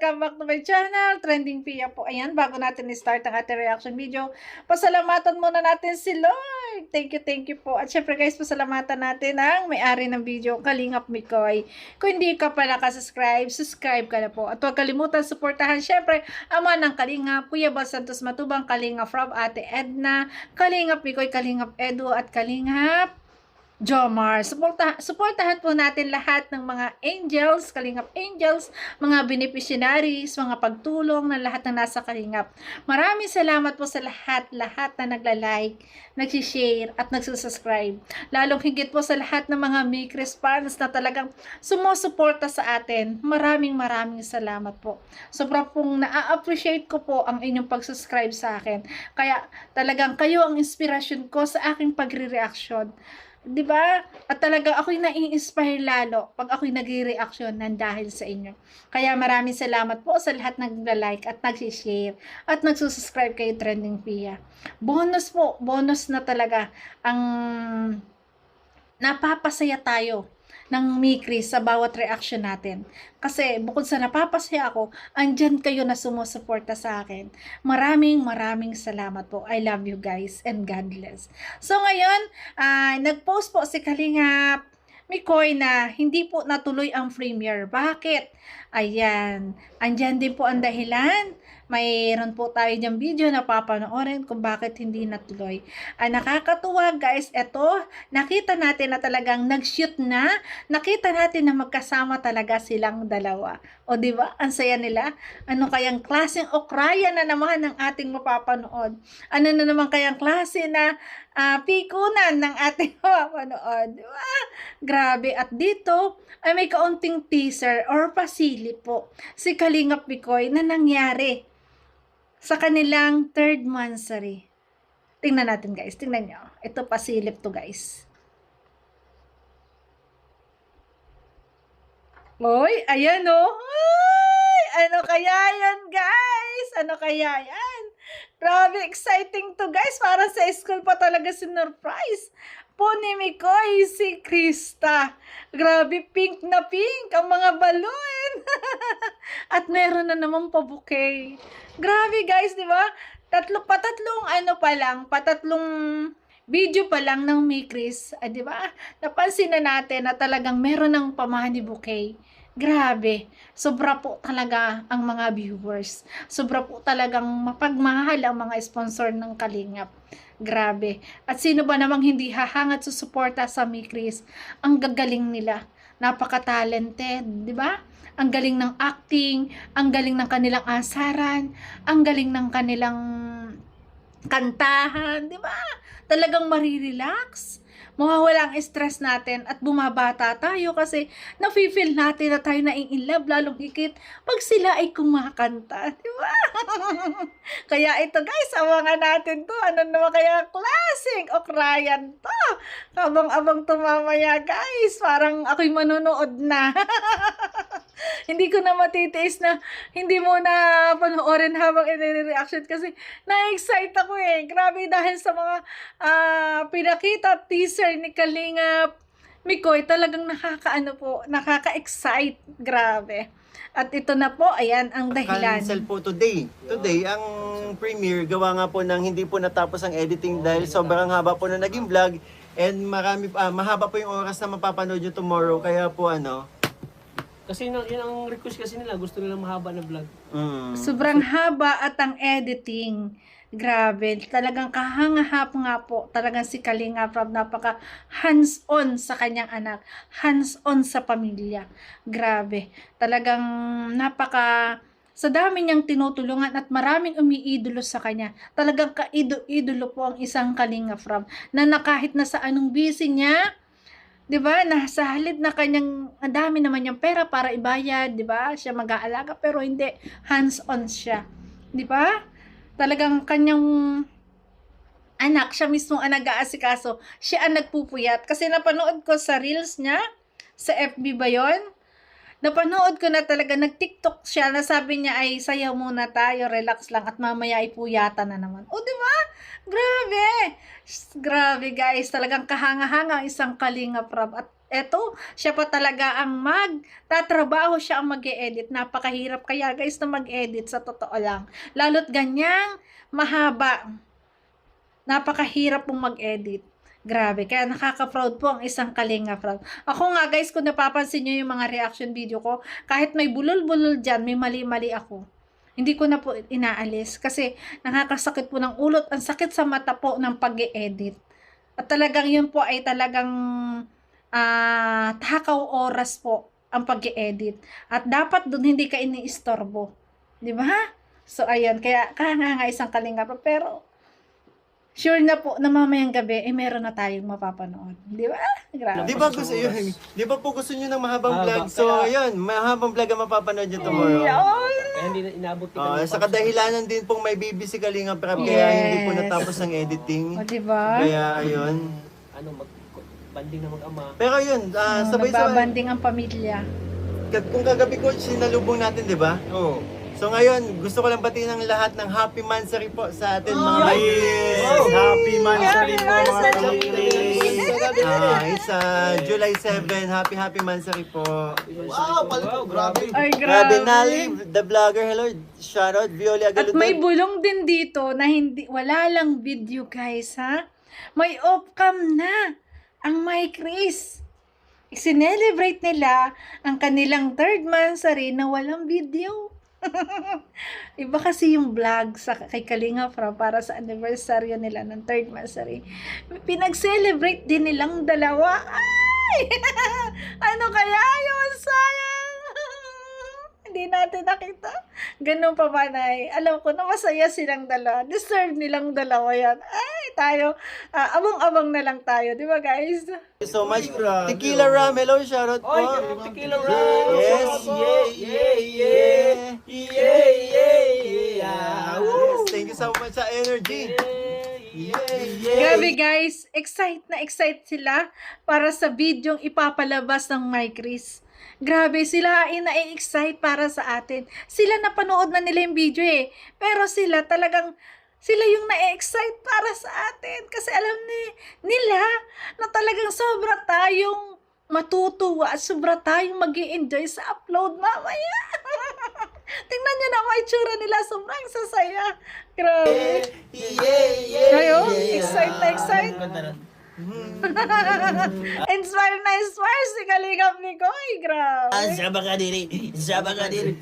welcome back to my channel, Trending Pia po. Ayan, bago natin i-start ang ating reaction video, pasalamatan muna natin si Lord. Thank you po. At syempre guys, pasalamatan natin ang may-ari ng video, Kalingap Mikoy. Kung hindi ka pa nakasubscribe, subscribe ka na po. At huwag kalimutan suportahan syempre ama ng Kalingap, Kuya Bal Santos Matubang, Kalingap Rob, Ate Edna, Kalingap Mikoy, Kalingap Edu, at Kalingap Jomar. Suportahan po natin lahat ng mga angels, Kalingap angels, mga beneficiaries, mga pagtulong ng lahat na nasa Kalingap. Maraming salamat po sa lahat na nagla-like, nag-share at nagsusubscribe. Lalong higit po sa lahat ng mga Mikris fans na talagang sumusuporta sa atin. Maraming salamat po. Sobra pong na-appreciate ko po ang inyong pag-subscribe sa akin. Kaya talagang kayo ang inspirasyon ko sa aking pagre-reaction. 'Di ba? At talaga ako'y nai-inspire lalo pag ako'y nagre-reaction nang dahil sa inyo. Kaya maraming salamat po sa lahat nagla-like at nag-share at nagsusubscribe kay Trending Pia. Bonus po, bonus na talaga ang napapasaya tayo ng Mikris sa bawat reaction natin. Kasi bukod sa napapasaya ako, andyan kayo na sumusuporta sa akin. Maraming salamat po. I love you guys and God bless. So ngayon, nag-post po si Kalingap Mikoy na hindi po natuloy ang premiere. Bakit? Ayan, andyan din po ang dahilan. Mayroon po tayo diyang video na papanoorin kung bakit hindi natuloy. Nakakatuwa guys, eto, nakita natin na talagang nag-shoot na, nakita natin na magkasama talaga silang dalawa. O diba, ang saya nila? Ano kayang klaseng okraya na naman ang ating mapapanood? Ano na naman kayang klase na pikunan ng ating mapapanood? Diba? Grabe, at dito ay may kaunting teaser or pasilip po si Kalingap Mikoy na nangyari sa kanilang third monthsary. Tingnan natin guys, tingnan nyo. Ito pasilip to guys. Oy, ayan o. Ay, ano kaya yan guys? Ano kaya yan? Grabe, exciting to guys. Para sa school pa talaga sinurprise po ni Mikoy si Krista. Grabe, pink na pink ang mga balon. At meron na namang pa-bouquet. Grabe guys, di ba? Patatlong video pa lang ng Mikris, di ba? Napansin na natin na talagang meron ng pamani bouquet. Grabe, sobra po talaga ang mga viewers. Sobra po talagang mapagmahal ang mga sponsor ng Kalingap. Grabe. At sino ba namang hindi hahangat susuporta sa Mikris? Ang gagaling nila. Napaka-talented, di ba? Ang galing ng acting, ang galing ng kanilang asaran, ang galing ng kanilang kantahan, di ba? Talagang marirelax. Mawawala ang stress natin at bumabata tayo kasi nafe-feel natin na tayo na-in-love lalong higit pag sila ay kumakanta, di ba? Kaya ito guys, abangan natin to. Ano naman kaya klaseng okrayan to? Abang-abang tumamaya guys, parang ako'y manonood na. Hindi ko na matitiis na hindi mo na panoorin habang i-reaction kasi na-excite ako eh. Grabe dahil sa mga pinakita teaser ni Kalingap Mikoy, talagang nakaka-excite. Grabe. At ito na po, ayan ang dahilan. Cancel po today. Today, ang premiere, gawa nga po ng hindi po natapos ang editing dahil sobrang haba po na naging vlog and mahaba po yung oras na mapapanood nyo tomorrow. Kaya po kasi yun ang request kasi nila, gusto nila mahaba na vlog. Sobrang haba at ang editing. Grabe, talagang kahangahap nga po. Talagang si Kalingap Rob, napaka hands-on sa kanyang anak. Hands-on sa pamilya. Grabe. Talagang sa dami niyang tinutulungan at maraming umiidolo sa kanya. Talagang kaido-idolo po ang isang Kalingap Rob na kahit na sa anong busy niya, 'di ba? Nasa halip na kanyang ang dami naman niyang pera para ibayad, 'di ba? Siya mag-aalaga pero hindi hands-on siya. 'Di ba? Talagang kanyang anak, siya mismo ang nag-aasikaso. Siya ang nagpupuyat kasi napanood ko sa reels niya sa FB ba 'yon? Napanood ko na talaga, nag-TikTok siya na sabi niya ay sayaw muna tayo, relax lang at mamaya ay puyatan na naman. O, di ba? Grabe! Grabe guys, talagang kahanga-hanga ang isang Kalingap Rob. At Eto, siya pa talaga ang tatrabaho siya ang mag-e-edit. Napakahirap kaya guys na mag-edit sa totoo lang. Lalo't ganyang mahaba. Napakahirap pong mag-edit. Grabe, kaya nakaka-proud po ang isang Kalinga Proud. Ako nga guys, kung napapansin nyo yung mga reaction video ko, kahit may bulol-bulol dyan, may mali-mali ako. Hindi ko na po inaalis kasi nakakasakit po ng ulot, ang sakit sa mata po ng pag-e-edit. At talagang yun po ay talagang takaw oras po ang pag-e-edit. At dapat dun hindi ka iniistorbo. Di ba? So ayan, kaya nga isang Kalinga Proud. Pero sure na po na mamayang gabi, meron na tayong mapapanood. Di ba? Grabe. Di ba po gusto nyo ng mahabang Mahaba. vlog? So, ayun, mahabang vlog ang mapapanood nyo tomorrow. Kaya hindi na inabot ni Kalinga Sa Prab. kadahilanan din pong may baby si Kalinga Prab, kaya hindi po Yes. natapos ang editing. O, di ba? Kaya, ayun. Banding na mag-ama. Pero yun, sabay-sabay. Nagbabanding ang pamilya. Kung kagabi ko, sinalubong natin, di ba? Oo. So ngayon, gusto ko lang batiin ang lahat ng happy mansary po sa atin mga Yes! Happy Mansari po mga kapatid! It's July 7, happy mansary po. Wow, pala grabe! Ay, Grabe, grabe. Nali, the vlogger, hello, shoutout, Violi At may Agaludon. bulong din dito na wala lang video guys ha. May off-cam na ang My Chris. Sinelebrate nila ang kanilang 3rd monthsary na walang video. Iba kasi yung vlog sa kay Kalinga Prab para sa anniversary nila ng 3rd monthsary. Pinag-celebrate din nilang dalawa. Ay! Ano kaya yun? Sayang! Hindi natin nakita. Ganun pa ba, Nay? Alam ko na masaya silang dalawa. Deserve nilang dalawa yan. Ay, tayo. Abang-abang na lang tayo. Di ba, guys? Thank you so much. Tequila Ram, hello, shoutout po. Oy, Tequila Ram! Yes, Yes, thank you so much sa energy. Grabe, guys. Excited sila para sa videong ipapalabas ng My Chris. Grabe, sila ay na-excite para sa atin. Sila napanood na nila yung video Pero sila yung na-excite para sa atin. Kasi alam nila na talagang sobra tayong matutuwa at sobra tayong mag-i-enjoy sa upload mamaya. Tingnan nyo na ang itsura nila. Sobrang sasaya. Grabe. Kayo? Excite na excite? Inspire na inspire si Kalingap ni Koy. Grabe. Saba ka diri! Saba ka diri!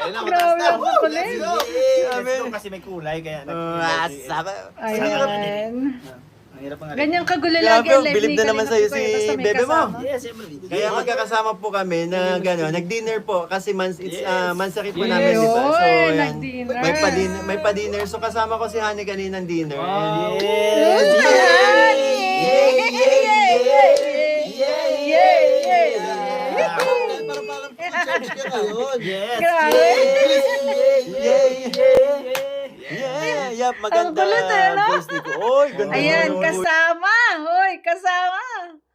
Grabe ang kukulit. Let's go kasi may kulay kaya Saba. Ayan. Ang hirap nga. Ganyan kagulo lagi ang live Bilib ni na naman sa'yo Kalingap ni Koy, si basta may bebe mo. kasama. Yes, siyempre. Kaya magkakasama po kami na gano'n, nag-dinner po kasi mansari po namin, di ba? So, Yoy, ayan. nag-dinner. May pa-dinner. So, kasama ko si Honey kaninang dinner. Wow. Yes! Yes! Grabe. Yep, maganda. Ang kulit, no? Voice ni ko. Oy, ganda. Ayan, naman. kasama. Hoy, kasama.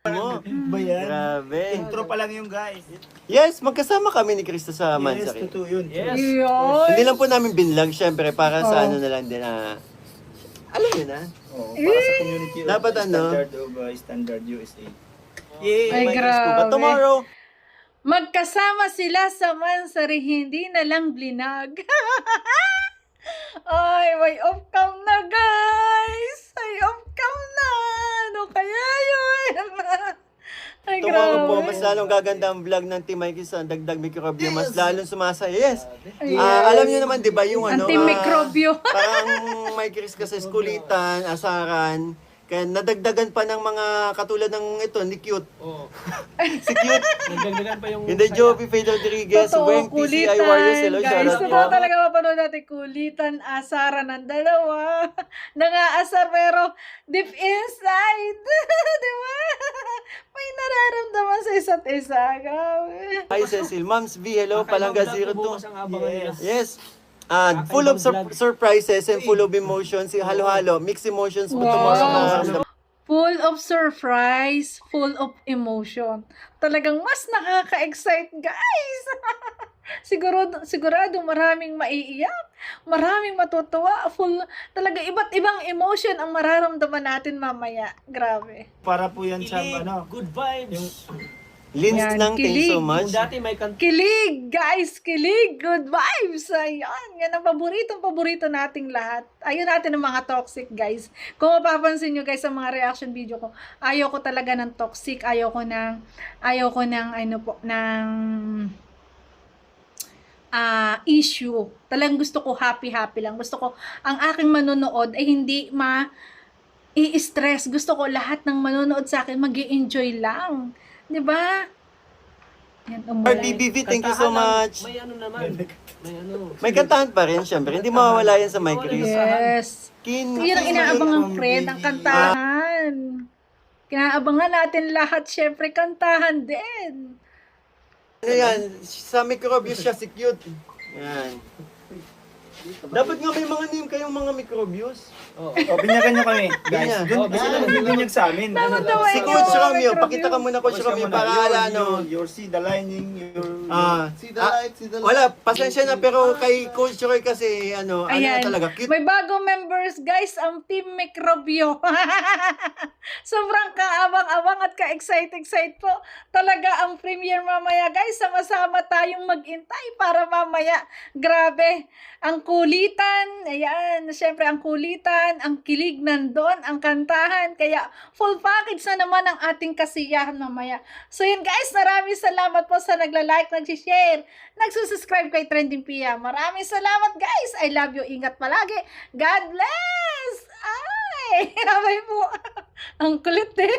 Mo. Ba yan? Grabe. Intro pa lang yung guys. Yes, magkasama kami ni Krista sa Yes, Mansari. totoo yun. Yes. Yun. Hindi lang po namin binlog, syempre, para sa Oh. ano na lang din alam niyo na. Oo, para sa community of Dapat ano? Standard of Standard USA. Yay! Ay, May Chris po. grabe. But tomorrow, Magkasama sila sa Mansari, hindi na lang blinag. Ay, may off-cam na, guys. May off-cam na. Ano kaya yun? Ay, tomorrow po, grabe. mas lalong gaganda ang vlog ng Team Mikey sa Dagdag Microbio. Mas lalong sumasaya. Yes. Yes. Alam niyo naman, di ba, yung ano, Antimikrobyo. parang may Chris kasi kulitan, asaran, kaya nadagdagan pa ng mga katulad ng ito, ni Cute. Oo. Si Cute. Nagdagdagan pa yung Hindi, Joby, Faye Rodriguez, Weng, TCI Warriors, hello, guys. shoutout Totoo po. talaga mapanood natin. Kulitan, asaran ng dalawa. Nangaasar pero deep inside. Di ba? May nararamdaman sa isa't isa. Grabe. Hi, Cecil. Moms V, hello, Palangga 02. Bukas ang abangan nila. Yes. Full of surprises and full of emotions. Halo-halo. Mixed emotions po tomorrow. Wow. Full of surprise, full of emotion. Talagang mas nakaka-excite, guys. Sigurado maraming maiiyak, maraming matutuwa, full, talaga iba't ibang emotion ang mararamdaman natin mamaya. Grabe. Para po yan sa Kilig, ano. good vibes. Lins Yan, lang, thank you so kilig. much. Yung dati may kanta. Kilig, guys, kilig, good vibes. Ayan, yan ang paborito nating lahat. Ayun natin ang mga toxic, guys. Kung mapapansin nyo, guys, sa mga reaction video ko, ayaw ko talaga ng toxic, ayaw ko ng issue. Talagang gusto ko happy lang. Gusto ko ang aking manonood ay hindi i-stress. Gusto ko lahat ng manonood sa akin mag-i-enjoy lang. 'Di ba? Yan, umulan. RBBV, thank you so Kantahan lang. much. May ano naman. May ano. May kantahan pa rin, syempre. Hindi mawawala yan sa mic, Chris. Yes. Yun ang inaabangan, friend, ang kantahan. Kinaabangan natin lahat, syempre, kantahan din. Ano yan? Sa microbius siya, si cute. Yan. Dapat nga may mga name kayong mga microbius. Oo. O, binyagan nyo kami, guys. Ganyan. Doon, kasi nagbibinyag sa amin. Dapat daw Si ay Coach yung Romeo, microbius. pakita ka muna, Coach Romeo, para ano. Your see the lining, your... See the light, wala, pasensya na, pero kay Coach Roy kasi, ano Ayan. na talaga, cute. May bagong members, guys, ang Team Microbio. Sobrang kaabang-abang at ka-excite po. Talaga ang premiere mamaya, guys. Sama-sama tayong mag-intay para mamaya. Grabe. Ang kulitan. Ayan. Siyempre, ang kulitan, ang kilig nandun, ang kantahan. Kaya, full package na naman ang ating kasiyahan mamaya. So, yun, guys. Maraming salamat po sa nagla-like, nag-share, nagsusubscribe kay Trending Pia. Maraming salamat, guys. I love you. Ingat palagi. God bless! Ay! Abay po. Ang kulit eh.